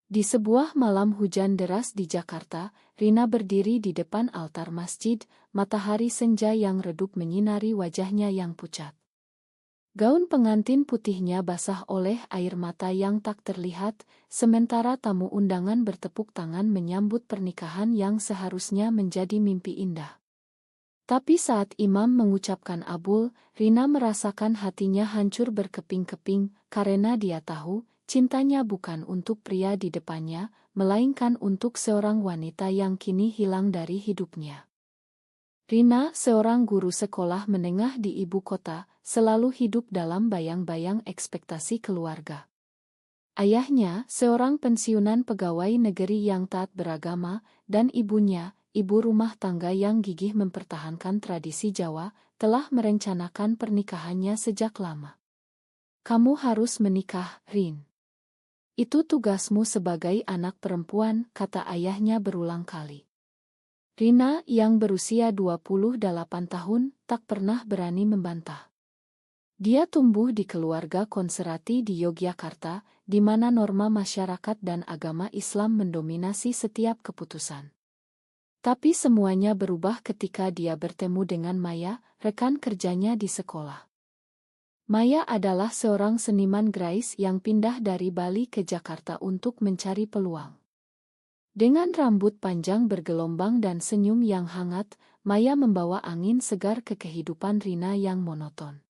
Di sebuah malam hujan deras di Jakarta, Rina berdiri di depan altar masjid, matahari senja yang redup menyinari wajahnya yang pucat. Gaun pengantin putihnya basah oleh air mata yang tak terlihat, sementara tamu undangan bertepuk tangan menyambut pernikahan yang seharusnya menjadi mimpi indah. Tapi saat imam mengucapkan abul, Rina merasakan hatinya hancur berkeping-keping, karena dia tahu, cintanya bukan untuk pria di depannya, melainkan untuk seorang wanita yang kini hilang dari hidupnya. Rina, seorang guru sekolah menengah di ibu kota, selalu hidup dalam bayang-bayang ekspektasi keluarga. Ayahnya, seorang pensiunan pegawai negeri yang taat beragama, dan ibunya, ibu rumah tangga yang gigih mempertahankan tradisi Jawa, telah merencanakan pernikahannya sejak lama. "Kamu harus menikah, Rin. Itu tugasmu sebagai anak perempuan," kata ayahnya berulang kali. Rina, yang berusia 28 tahun, tak pernah berani membantah. Dia tumbuh di keluarga konservatif di Yogyakarta, di mana norma masyarakat dan agama Islam mendominasi setiap keputusan. Tapi semuanya berubah ketika dia bertemu dengan Maya, rekan kerjanya di sekolah. Maya adalah seorang seniman grafis yang pindah dari Bali ke Jakarta untuk mencari peluang. Dengan rambut panjang bergelombang dan senyum yang hangat, Maya membawa angin segar ke kehidupan Rina yang monoton.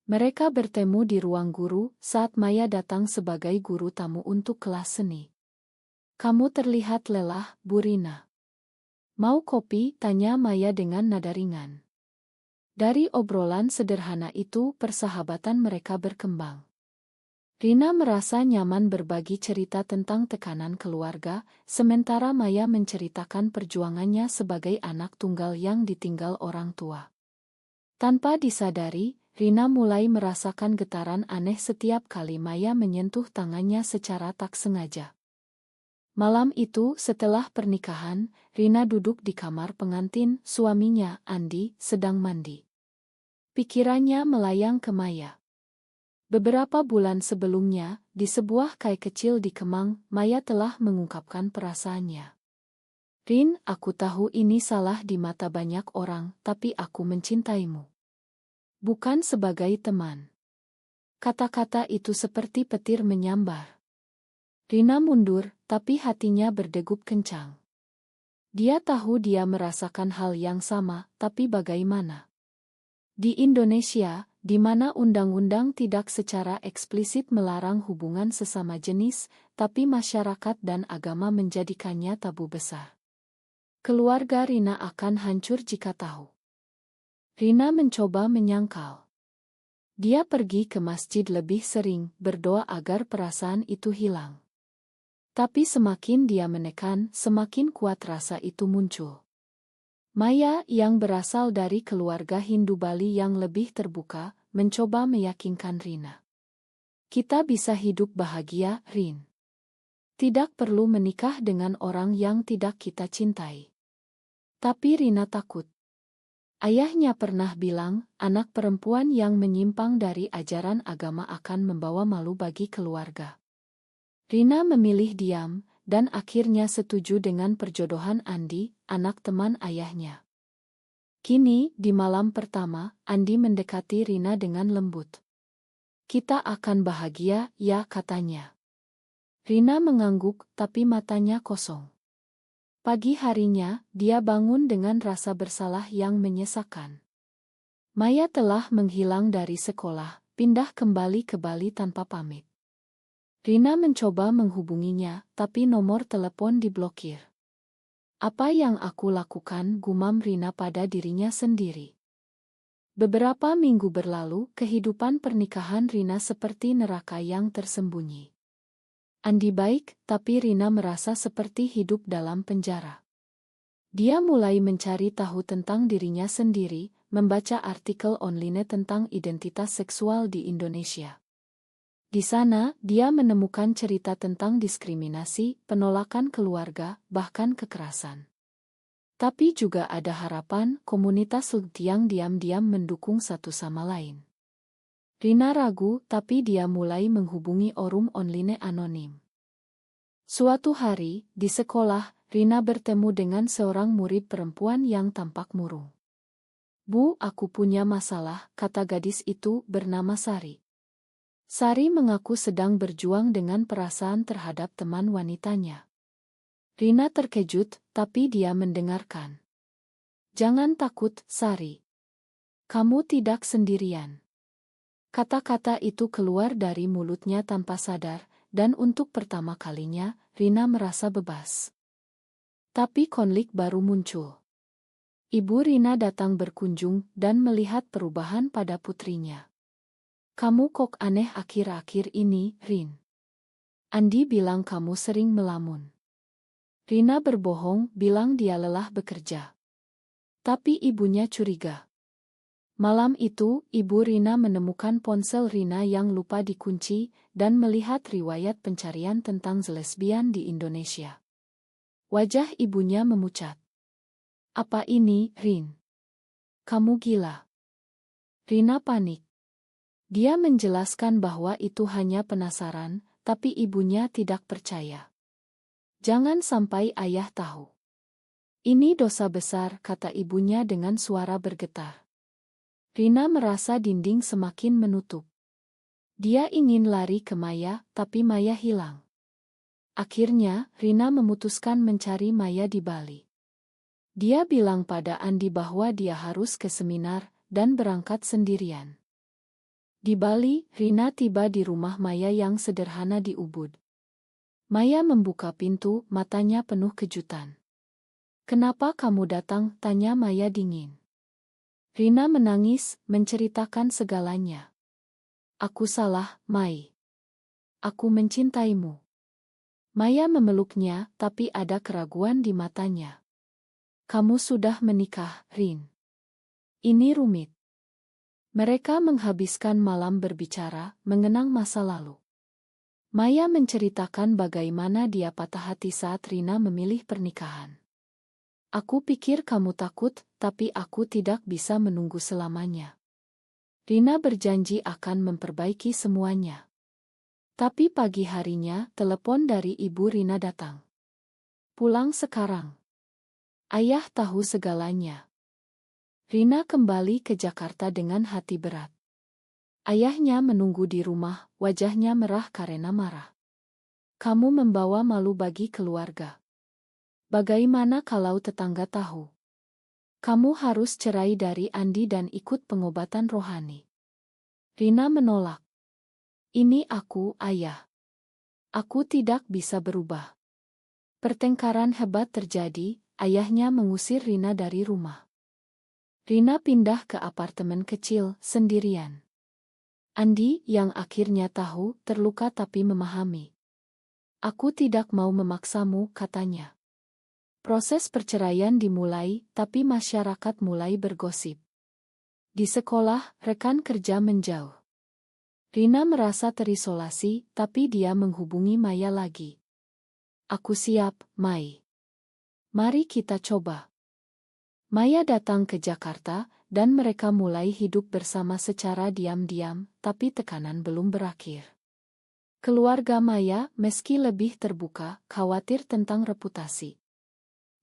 Mereka bertemu di ruang guru saat Maya datang sebagai guru tamu untuk kelas seni. "Kamu terlihat lelah, Bu Rina. Mau kopi?" tanya Maya dengan nada ringan. Dari obrolan sederhana itu, persahabatan mereka berkembang. Rina merasa nyaman berbagi cerita tentang tekanan keluarga, sementara Maya menceritakan perjuangannya sebagai anak tunggal yang ditinggal orang tua. Tanpa disadari, Rina mulai merasakan getaran aneh setiap kali Maya menyentuh tangannya secara tak sengaja. Malam itu, setelah pernikahan, Rina duduk di kamar pengantin, suaminya, Andi, sedang mandi. Pikirannya melayang ke Maya. Beberapa bulan sebelumnya, di sebuah kai kecil di Kemang, Maya telah mengungkapkan perasaannya. "Rin, aku tahu ini salah di mata banyak orang, tapi aku mencintaimu. Bukan sebagai teman." Kata-kata itu seperti petir menyambar. Rina mundur, tapi hatinya berdegup kencang. Dia tahu dia merasakan hal yang sama, tapi bagaimana? Di Indonesia, di mana undang-undang tidak secara eksplisit melarang hubungan sesama jenis, tapi masyarakat dan agama menjadikannya tabu besar. Keluarga Rina akan hancur jika tahu. Rina mencoba menyangkal. Dia pergi ke masjid lebih sering, berdoa agar perasaan itu hilang. Tapi semakin dia menekan, semakin kuat rasa itu muncul. Maya, yang berasal dari keluarga Hindu Bali yang lebih terbuka, mencoba meyakinkan Rina. "Kita bisa hidup bahagia, Rin. Tidak perlu menikah dengan orang yang tidak kita cintai." Tapi Rina takut. Ayahnya pernah bilang, anak perempuan yang menyimpang dari ajaran agama akan membawa malu bagi keluarga. Rina memilih diam, dan akhirnya setuju dengan perjodohan Andi, anak teman ayahnya. Kini, di malam pertama, Andi mendekati Rina dengan lembut. "Kita akan bahagia, ya," katanya. Rina mengangguk, tapi matanya kosong. Pagi harinya, dia bangun dengan rasa bersalah yang menyesakkan. Maya telah menghilang dari sekolah, pindah kembali ke Bali tanpa pamit. Rina mencoba menghubunginya, tapi nomor telepon diblokir. "Apa yang aku lakukan?" gumam Rina pada dirinya sendiri. Beberapa minggu berlalu, kehidupan pernikahan Rina seperti neraka yang tersembunyi. Andi baik, tapi Rina merasa seperti hidup dalam penjara. Dia mulai mencari tahu tentang dirinya sendiri, membaca artikel online tentang identitas seksual di Indonesia. Di sana, dia menemukan cerita tentang diskriminasi, penolakan keluarga, bahkan kekerasan. Tapi juga ada harapan, komunitas yang diam-diam mendukung satu sama lain. Rina ragu, tapi dia mulai menghubungi forum online anonim. Suatu hari, di sekolah, Rina bertemu dengan seorang murid perempuan yang tampak murung. "Bu, aku punya masalah," kata gadis itu bernama Sari. Sari mengaku sedang berjuang dengan perasaan terhadap teman wanitanya. Rina terkejut, tapi dia mendengarkan. "Jangan takut, Sari. Kamu tidak sendirian." Kata-kata itu keluar dari mulutnya tanpa sadar, dan untuk pertama kalinya, Rina merasa bebas. Tapi konflik baru muncul. Ibu Rina datang berkunjung dan melihat perubahan pada putrinya. "Kamu kok aneh akhir-akhir ini, Rin? Andi bilang kamu sering melamun." Rina berbohong, bilang dia lelah bekerja. Tapi ibunya curiga. Malam itu, Ibu Rina menemukan ponsel Rina yang lupa dikunci dan melihat riwayat pencarian tentang lesbian di Indonesia. Wajah ibunya memucat. "Apa ini, Rin? Kamu gila?" Rina panik. Dia menjelaskan bahwa itu hanya penasaran, tapi ibunya tidak percaya. "Jangan sampai ayah tahu. Ini dosa besar," kata ibunya dengan suara bergetar. Rina merasa dinding semakin menutup. Dia ingin lari ke Maya, tapi Maya hilang. Akhirnya, Rina memutuskan mencari Maya di Bali. Dia bilang pada Andi bahwa dia harus ke seminar dan berangkat sendirian. Di Bali, Rina tiba di rumah Maya yang sederhana di Ubud. Maya membuka pintu, matanya penuh kejutan. "Kenapa kamu datang?" tanya Maya dingin. Rina menangis, menceritakan segalanya. "Aku salah, Mai. Aku mencintaimu." Maya memeluknya, tapi ada keraguan di matanya. "Kamu sudah menikah, Rin. Ini rumit." Mereka menghabiskan malam berbicara, mengenang masa lalu. Maya menceritakan bagaimana dia patah hati saat Rina memilih pernikahan. "Aku pikir kamu takut, tapi aku tidak bisa menunggu selamanya." Rina berjanji akan memperbaiki semuanya. Tapi pagi harinya, telepon dari ibu Rina datang. "Pulang sekarang. Ayah tahu segalanya." Rina kembali ke Jakarta dengan hati berat. Ayahnya menunggu di rumah, wajahnya merah karena marah. "Kamu membawa malu bagi keluarga. Bagaimana kalau tetangga tahu? Kamu harus cerai dari Andi dan ikut pengobatan rohani." Rina menolak. "Ini aku, Ayah. Aku tidak bisa berubah." Pertengkaran hebat terjadi, ayahnya mengusir Rina dari rumah. Rina pindah ke apartemen kecil, sendirian. Andi, yang akhirnya tahu, terluka tapi memahami. "Aku tidak mau memaksamu," katanya. Proses perceraian dimulai, tapi masyarakat mulai bergosip. Di sekolah, rekan kerja menjauh. Rina merasa terisolasi, tapi dia menghubungi Maya lagi. "Aku siap, Mai. Mari kita coba." Maya datang ke Jakarta, dan mereka mulai hidup bersama secara diam-diam, tapi tekanan belum berakhir. Keluarga Maya, meski lebih terbuka, khawatir tentang reputasi.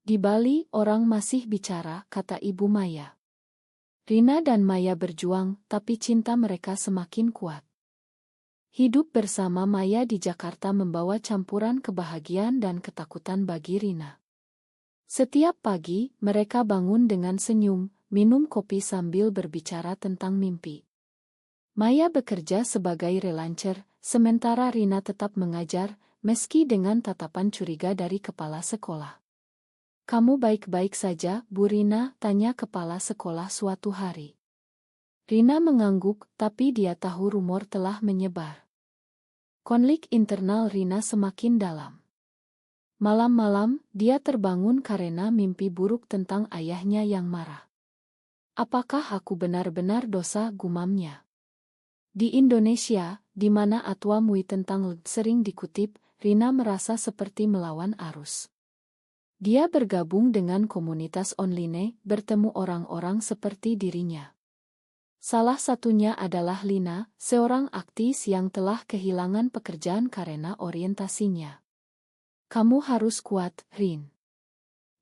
"Di Bali, orang masih bicara," kata ibu Maya. Rina dan Maya berjuang, tapi cinta mereka semakin kuat. Hidup bersama Maya di Jakarta membawa campuran kebahagiaan dan ketakutan bagi Rina. Setiap pagi, mereka bangun dengan senyum, minum kopi sambil berbicara tentang mimpi. Maya bekerja sebagai relancer, sementara Rina tetap mengajar, meski dengan tatapan curiga dari kepala sekolah. "Kamu baik-baik saja, Bu Rina?" tanya kepala sekolah suatu hari. Rina mengangguk, tapi dia tahu rumor telah menyebar. Konflik internal Rina semakin dalam. Malam-malam, dia terbangun karena mimpi buruk tentang ayahnya yang marah. "Apakah aku benar-benar dosa?" gumamnya. Di Indonesia, di mana Atwa Mui tentang sering dikutip, Rina merasa seperti melawan arus. Dia bergabung dengan komunitas online, bertemu orang-orang seperti dirinya. Salah satunya adalah Lina, seorang aktivis yang telah kehilangan pekerjaan karena orientasinya. Kamu harus kuat, Rin.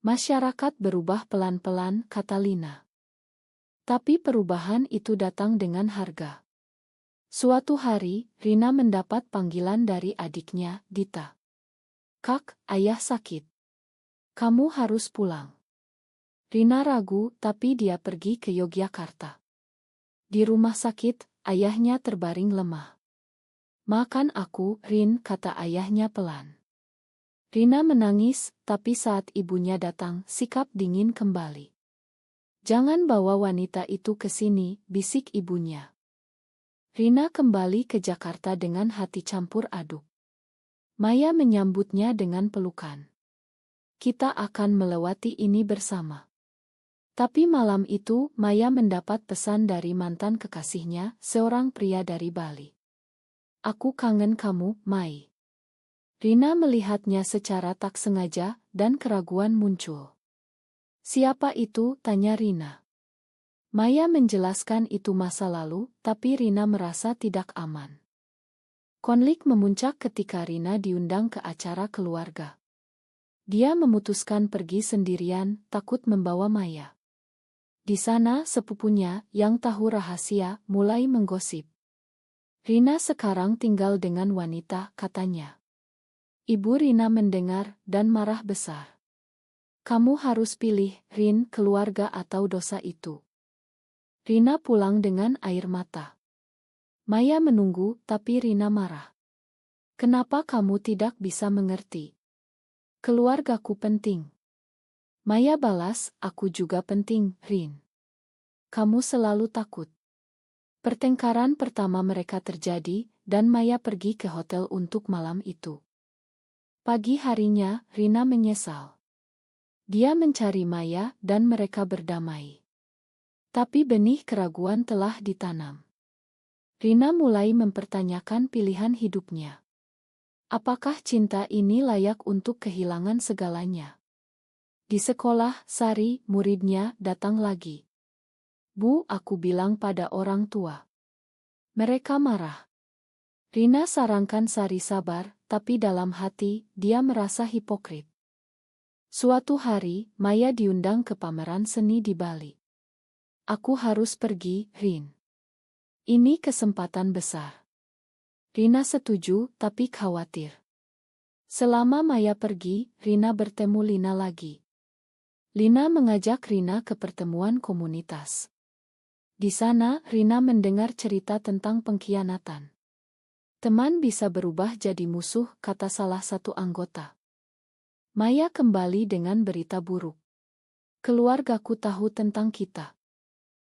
Masyarakat berubah pelan-pelan, kata Lina. Tapi perubahan itu datang dengan harga. Suatu hari, Rina mendapat panggilan dari adiknya, Dita. Kak, ayah sakit. Kamu harus pulang. Rina ragu, tapi dia pergi ke Yogyakarta. Di rumah sakit, ayahnya terbaring lemah. Makan aku, Rin, kata ayahnya pelan. Rina menangis, tapi saat ibunya datang, sikap dingin kembali. Jangan bawa wanita itu ke sini, bisik ibunya. Rina kembali ke Jakarta dengan hati campur aduk. Maya menyambutnya dengan pelukan. Kita akan melewati ini bersama. Tapi malam itu, Maya mendapat pesan dari mantan kekasihnya, seorang pria dari Bali. Aku kangen kamu, Mai. Rina melihatnya secara tak sengaja, dan keraguan muncul. Siapa itu? Tanya Rina. Maya menjelaskan itu masa lalu, tapi Rina merasa tidak aman. Konflik memuncak ketika Rina diundang ke acara keluarga. Dia memutuskan pergi sendirian, takut membawa Maya. Di sana sepupunya, yang tahu rahasia, mulai menggosip. Rina sekarang tinggal dengan wanita, katanya. Ibu Rina mendengar, dan marah besar. Kamu harus pilih, Rin, keluarga atau dosa itu. Rina pulang dengan air mata. Maya menunggu, tapi Rina marah. Kenapa kamu tidak bisa mengerti? Keluargaku penting. Maya balas, aku juga penting, Rin. Kamu selalu takut. Pertengkaran pertama mereka terjadi, dan Maya pergi ke hotel untuk malam itu. Pagi harinya, Rina menyesal. Dia mencari Maya, dan mereka berdamai. Tapi benih keraguan telah ditanam. Rina mulai mempertanyakan pilihan hidupnya. Apakah cinta ini layak untuk kehilangan segalanya? Di sekolah, Sari, muridnya, datang lagi. Bu, aku bilang pada orang tua. Mereka marah. Rina sarankan Sari sabar, tapi dalam hati, dia merasa hipokrit. Suatu hari, Maya diundang ke pameran seni di Bali. Aku harus pergi, Rin. Ini kesempatan besar. Rina setuju, tapi khawatir. Selama Maya pergi, Rina bertemu Lina lagi. Lina mengajak Rina ke pertemuan komunitas. Di sana, Rina mendengar cerita tentang pengkhianatan. Teman bisa berubah jadi musuh, kata salah satu anggota. Maya kembali dengan berita buruk. Keluargaku tahu tentang kita.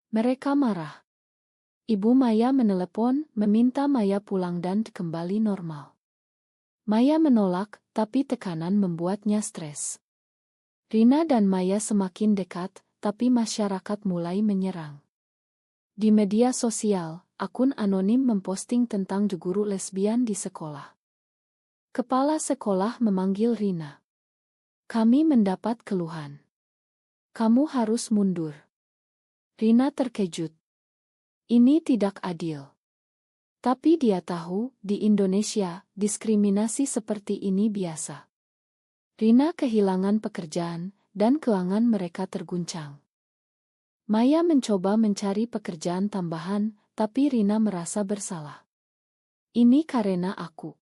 Mereka marah. Ibu Maya menelepon, meminta Maya pulang dan kembali normal. Maya menolak, tapi tekanan membuatnya stres. Rina dan Maya semakin dekat, tapi masyarakat mulai menyerang. Di media sosial, akun anonim memposting tentang guru lesbian di sekolah. Kepala sekolah memanggil Rina. Kami mendapat keluhan. Kamu harus mundur. Rina terkejut. Ini tidak adil. Tapi dia tahu, di Indonesia, diskriminasi seperti ini biasa. Rina kehilangan pekerjaan, dan keuangan mereka terguncang. Maya mencoba mencari pekerjaan tambahan, tapi Rina merasa bersalah. Ini karena aku.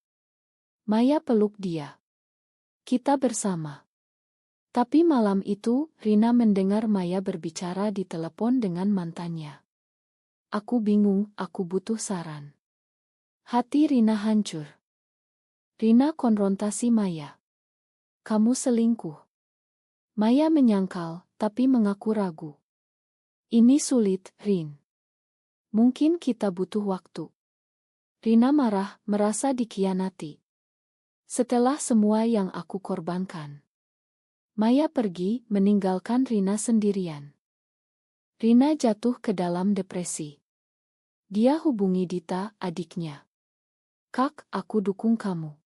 Maya peluk dia. Kita bersama. Tapi malam itu, Rina mendengar Maya berbicara di telepon dengan mantannya. Aku bingung, aku butuh saran. Hati Rina hancur. Rina konfrontasi Maya. Kamu selingkuh. Maya menyangkal, tapi mengaku ragu. Ini sulit, Rin. Mungkin kita butuh waktu. Rina marah, merasa dikhianati. Setelah semua yang aku korbankan. Maya pergi, meninggalkan Rina sendirian. Rina jatuh ke dalam depresi. Dia hubungi Dita, adiknya. Kak, aku dukung kamu.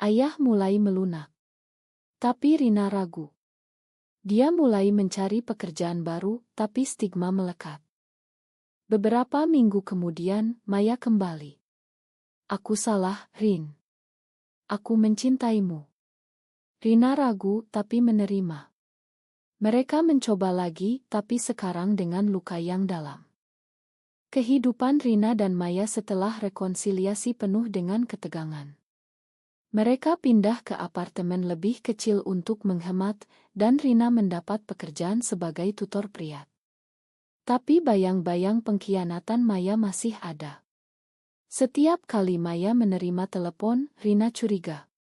Ayah mulai melunak. Tapi Rina ragu. Dia mulai mencari pekerjaan baru, tapi stigma melekat. Beberapa minggu kemudian, Maya kembali. Aku salah, Rin. Aku mencintaimu. Rina ragu tapi menerima. Mereka mencoba lagi tapi sekarang dengan luka yang dalam. Kehidupan Rina dan Maya setelah rekonsiliasi penuh dengan ketegangan. Mereka pindah ke apartemen lebih kecil untuk menghemat, dan Rina mendapat pekerjaan sebagai tutor pria. Tapi bayang-bayang pengkhianatan Maya masih ada. Setiap kali Maya menerima telepon, Rina curiga.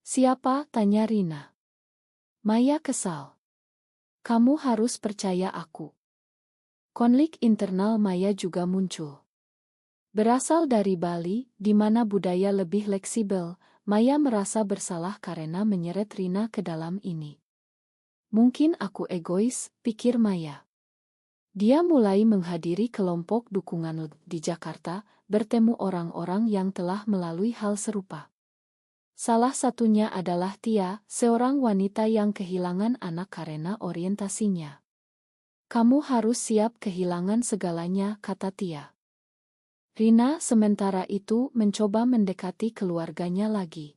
"Siapa?" tanya Rina. Maya kesal. "Kamu harus percaya aku." Konflik internal Maya juga muncul. Berasal dari Bali, di mana budaya lebih fleksibel, Maya merasa bersalah karena menyeret Rina ke dalam ini. "Mungkin aku egois," pikir Maya. Dia mulai menghadiri kelompok dukungan di Jakarta, bertemu orang-orang yang telah melalui hal serupa. Salah satunya adalah Tia, seorang wanita yang kehilangan anak karena orientasinya. "Kamu harus siap kehilangan segalanya," kata Tia. Rina sementara itu mencoba mendekati keluarganya lagi.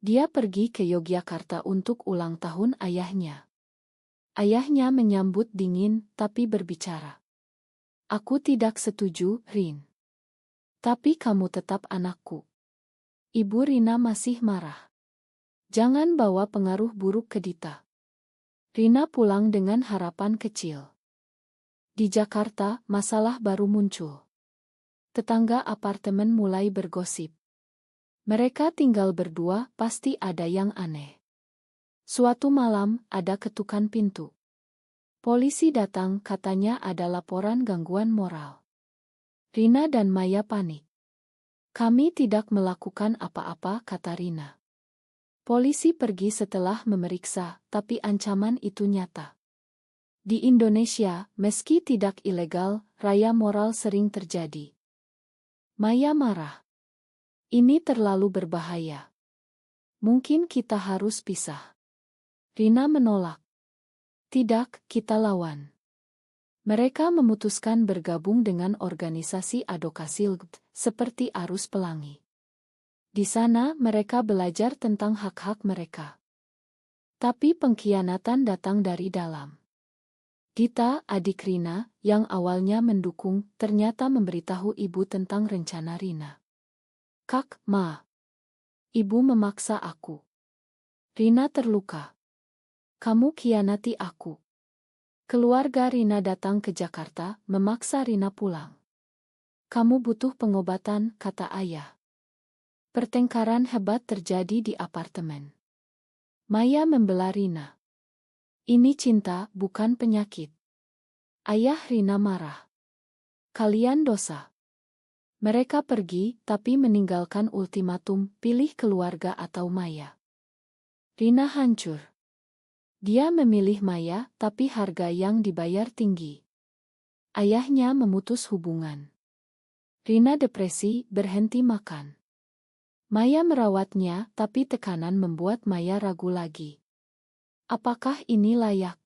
Dia pergi ke Yogyakarta untuk ulang tahun ayahnya. Ayahnya menyambut dingin tapi berbicara. "Aku tidak setuju, Rin. Tapi kamu tetap anakku." Ibu Rina masih marah. "Jangan bawa pengaruh buruk ke Dita." Rina pulang dengan harapan kecil. Di Jakarta, masalah baru muncul. Tetangga apartemen mulai bergosip. Mereka tinggal berdua, pasti ada yang aneh. Suatu malam, ada ketukan pintu. Polisi datang, katanya ada laporan gangguan moral. Rina dan Maya panik. "Kami tidak melakukan apa-apa," kata Rina. Polisi pergi setelah memeriksa, tapi ancaman itu nyata. Di Indonesia, meski tidak ilegal, raya moral sering terjadi. Maya marah. "Ini terlalu berbahaya. Mungkin kita harus pisah." Rina menolak. "Tidak, kita lawan." Mereka memutuskan bergabung dengan organisasi advokasi LGBT, seperti Arus Pelangi. Di sana mereka belajar tentang hak-hak mereka. Tapi pengkhianatan datang dari dalam. Dita, adik Rina, yang awalnya mendukung, ternyata memberitahu ibu tentang rencana Rina. "Kak, Ma. Ibu memaksa aku." Rina terluka. "Kamu khianati aku." Keluarga Rina datang ke Jakarta, memaksa Rina pulang. "Kamu butuh pengobatan," kata ayah. Pertengkaran hebat terjadi di apartemen. Maya membela Rina. "Ini cinta, bukan penyakit." Ayah Rina marah. "Kalian dosa." Mereka pergi, tapi meninggalkan ultimatum, pilih keluarga atau Maya. Rina hancur. Dia memilih Maya, tapi harga yang dibayar tinggi. Ayahnya memutus hubungan. Rina depresi, berhenti makan. Maya merawatnya, tapi tekanan membuat Maya ragu lagi. Apakah ini layak?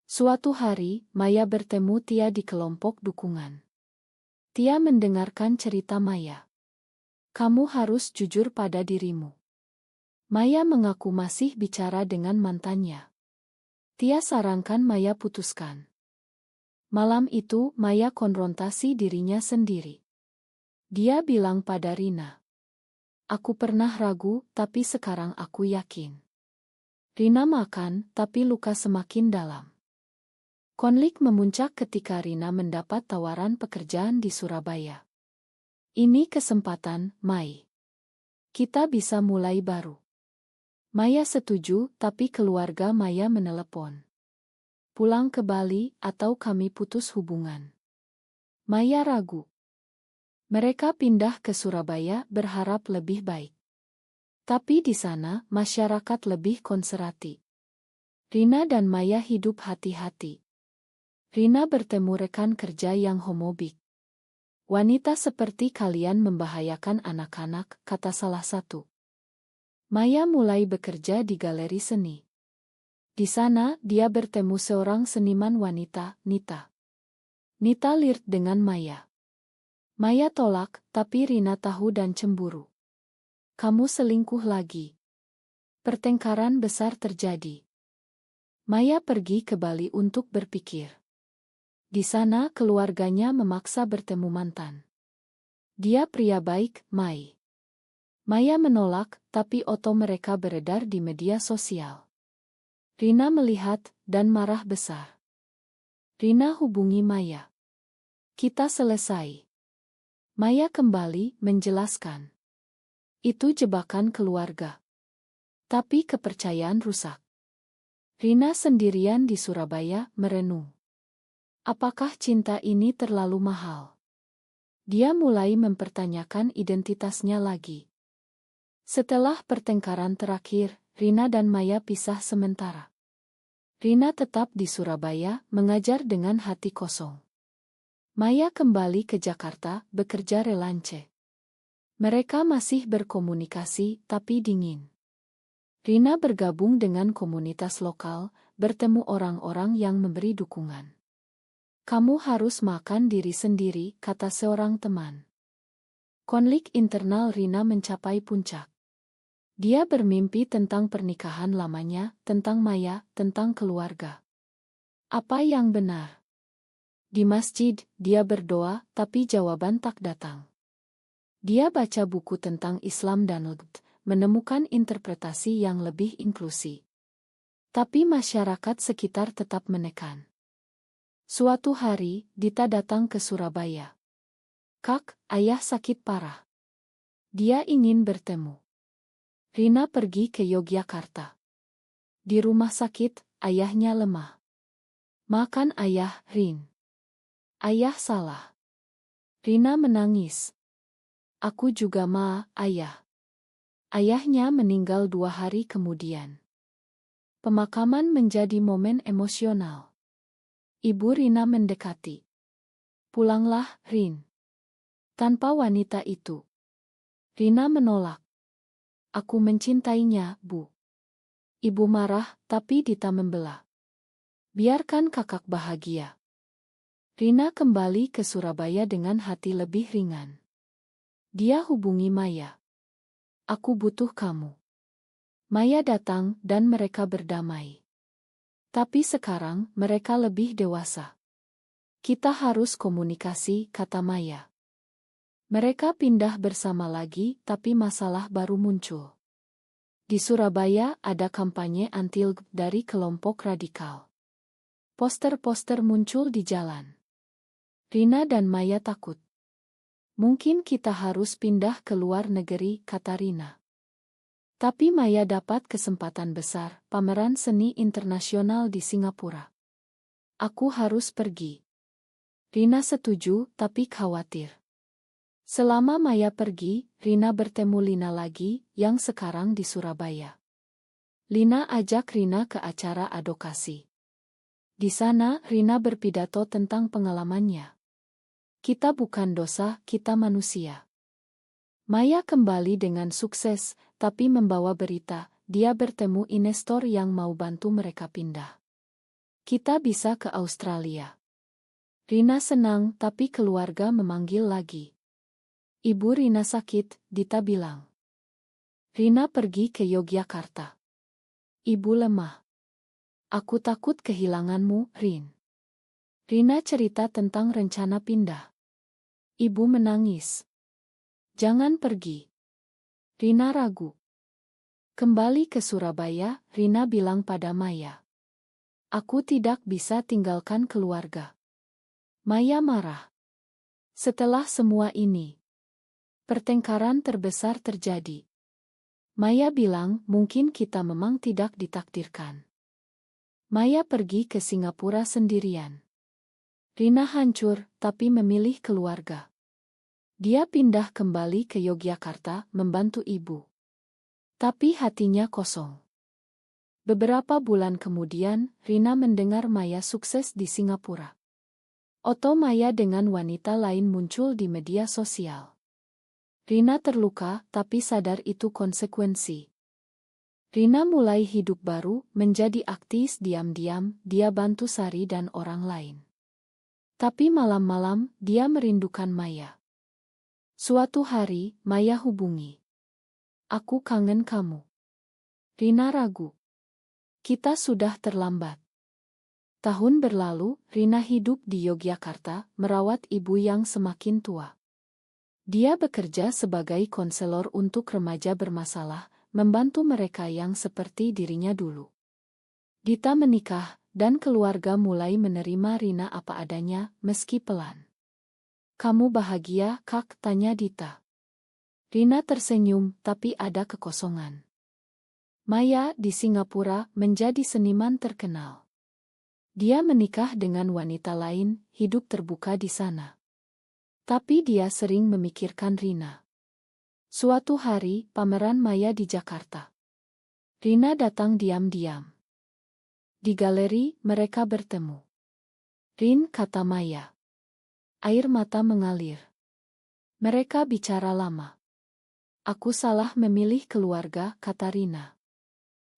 Suatu hari, Maya bertemu Tia di kelompok dukungan. Tia mendengarkan cerita Maya. "Kamu harus jujur pada dirimu." Maya mengaku masih bicara dengan mantannya. Tia sarankan Maya putuskan. Malam itu, Maya konfrontasi dirinya sendiri. Dia bilang pada Rina, "Aku pernah ragu, tapi sekarang aku yakin." Rina makan, tapi luka semakin dalam. Konflik memuncak ketika Rina mendapat tawaran pekerjaan di Surabaya. "Ini kesempatan, Mai. Kita bisa mulai baru." Maya setuju, tapi keluarga Maya menelepon. "Pulang ke Bali, atau kami putus hubungan." Maya ragu. Mereka pindah ke Surabaya berharap lebih baik. Tapi di sana, masyarakat lebih konservatif. Rina dan Maya hidup hati-hati. Rina bertemu rekan kerja yang homofobik. "Wanita seperti kalian membahayakan anak-anak," kata salah satu. Maya mulai bekerja di galeri seni. Di sana, dia bertemu seorang seniman wanita, Nita. Nita flirt dengan Maya. Maya tolak, tapi Rina tahu dan cemburu. "Kamu selingkuh lagi." Pertengkaran besar terjadi. Maya pergi ke Bali untuk berpikir. Di sana keluarganya memaksa bertemu mantan. Dia pria baik, Mai. Maya menolak, tapi foto mereka beredar di media sosial. Rina melihat, dan marah besar. Rina hubungi Maya. Kita selesai. Maya kembali menjelaskan. Itu jebakan keluarga. Tapi kepercayaan rusak. Rina sendirian di Surabaya merenung. Apakah cinta ini terlalu mahal? Dia mulai mempertanyakan identitasnya lagi. Setelah pertengkaran terakhir, Rina dan Maya pisah sementara. Rina tetap di Surabaya, mengajar dengan hati kosong. Maya kembali ke Jakarta, bekerja relance. Mereka masih berkomunikasi, tapi dingin. Rina bergabung dengan komunitas lokal, bertemu orang-orang yang memberi dukungan. Kamu harus makan diri sendiri, kata seorang teman. Konflik internal Rina mencapai puncak. Dia bermimpi tentang pernikahan lamanya, tentang Maya, tentang keluarga. Apa yang benar? Di masjid, dia berdoa, tapi jawaban tak datang. Dia baca buku tentang Islam dan LGBT, menemukan interpretasi yang lebih inklusi. Tapi masyarakat sekitar tetap menekan. Suatu hari, Dita datang ke Surabaya. Kak, ayah sakit parah. Dia ingin bertemu. Rina pergi ke Yogyakarta. Di rumah sakit, ayahnya lemah. Makan ayah, Rin. Ayah salah. Rina menangis. Aku juga ayah. Ayahnya meninggal 2 hari kemudian. Pemakaman menjadi momen emosional. Ibu Rina mendekati. Pulanglah, Rin. Tanpa wanita itu. Rina menolak. Aku mencintainya, Bu. Ibu marah, tapi Dita membela. Biarkan kakak bahagia. Rina kembali ke Surabaya dengan hati lebih ringan. Dia hubungi Maya. Aku butuh kamu. Maya datang dan mereka berdamai. Tapi sekarang mereka lebih dewasa. Kita harus komunikasi, kata Maya. Mereka pindah bersama lagi, tapi masalah baru muncul. Di Surabaya ada kampanye anti-LGBT dari kelompok radikal. Poster-poster muncul di jalan. Rina dan Maya takut. Mungkin kita harus pindah ke luar negeri, kata Rina. Tapi Maya dapat kesempatan besar, pameran seni internasional di Singapura. Aku harus pergi. Rina setuju, tapi khawatir. Selama Maya pergi, Rina bertemu Lina lagi, yang sekarang di Surabaya. Lina ajak Rina ke acara advokasi. Di sana, Rina berpidato tentang pengalamannya. Kita bukan dosa, kita manusia. Maya kembali dengan sukses, tapi membawa berita, dia bertemu investor yang mau bantu mereka pindah. Kita bisa ke Australia. Rina senang, tapi keluarga memanggil lagi. Ibu Rina sakit, Dita bilang. Rina pergi ke Yogyakarta. Ibu lemah. Aku takut kehilanganmu, Rin. Rina cerita tentang rencana pindah. Ibu menangis. Jangan pergi. Rina ragu. Kembali ke Surabaya, Rina bilang pada Maya. Aku tidak bisa tinggalkan keluarga. Maya marah. Setelah semua ini, pertengkaran terbesar terjadi. Maya bilang mungkin kita memang tidak ditakdirkan. Maya pergi ke Singapura sendirian. Rina hancur, tapi memilih keluarga. Dia pindah kembali ke Yogyakarta membantu ibu. Tapi hatinya kosong. Beberapa bulan kemudian, Rina mendengar Maya sukses di Singapura. Foto Maya dengan wanita lain muncul di media sosial. Rina terluka, tapi sadar itu konsekuensi. Rina mulai hidup baru, menjadi aktivis diam-diam, dia bantu Sari dan orang lain. Tapi malam-malam, dia merindukan Maya. Suatu hari, Maya hubungi. Aku kangen kamu. Rina ragu. Kita sudah terlambat. Tahun berlalu, Rina hidup di Yogyakarta, merawat ibu yang semakin tua. Dia bekerja sebagai konselor untuk remaja bermasalah, membantu mereka yang seperti dirinya dulu. Dita menikah, dan keluarga mulai menerima Rina apa adanya, meski pelan. "Kamu bahagia, Kak?" tanya Dita. Rina tersenyum, tapi ada kekosongan. Maya di Singapura menjadi seniman terkenal. Dia menikah dengan wanita lain, hidup terbuka di sana. Tapi dia sering memikirkan Rina. Suatu hari, pameran Maya di Jakarta. Rina datang diam-diam. Di galeri, mereka bertemu. "Rin," kata Maya. Air mata mengalir. Mereka bicara lama. "Aku salah memilih keluarga," kata Rina.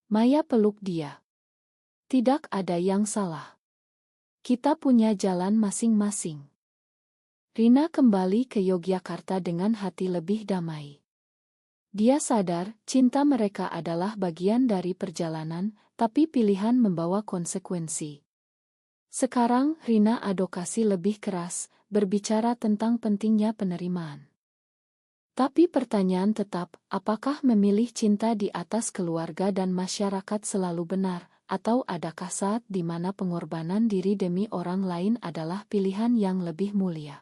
Maya peluk dia. "Tidak ada yang salah. Kita punya jalan masing-masing." Rina kembali ke Yogyakarta dengan hati lebih damai. Dia sadar, cinta mereka adalah bagian dari perjalanan, tapi pilihan membawa konsekuensi. Sekarang, Rina advokasi lebih keras, berbicara tentang pentingnya penerimaan. Tapi pertanyaan tetap, apakah memilih cinta di atas keluarga dan masyarakat selalu benar, atau adakah saat di mana pengorbanan diri demi orang lain adalah pilihan yang lebih mulia?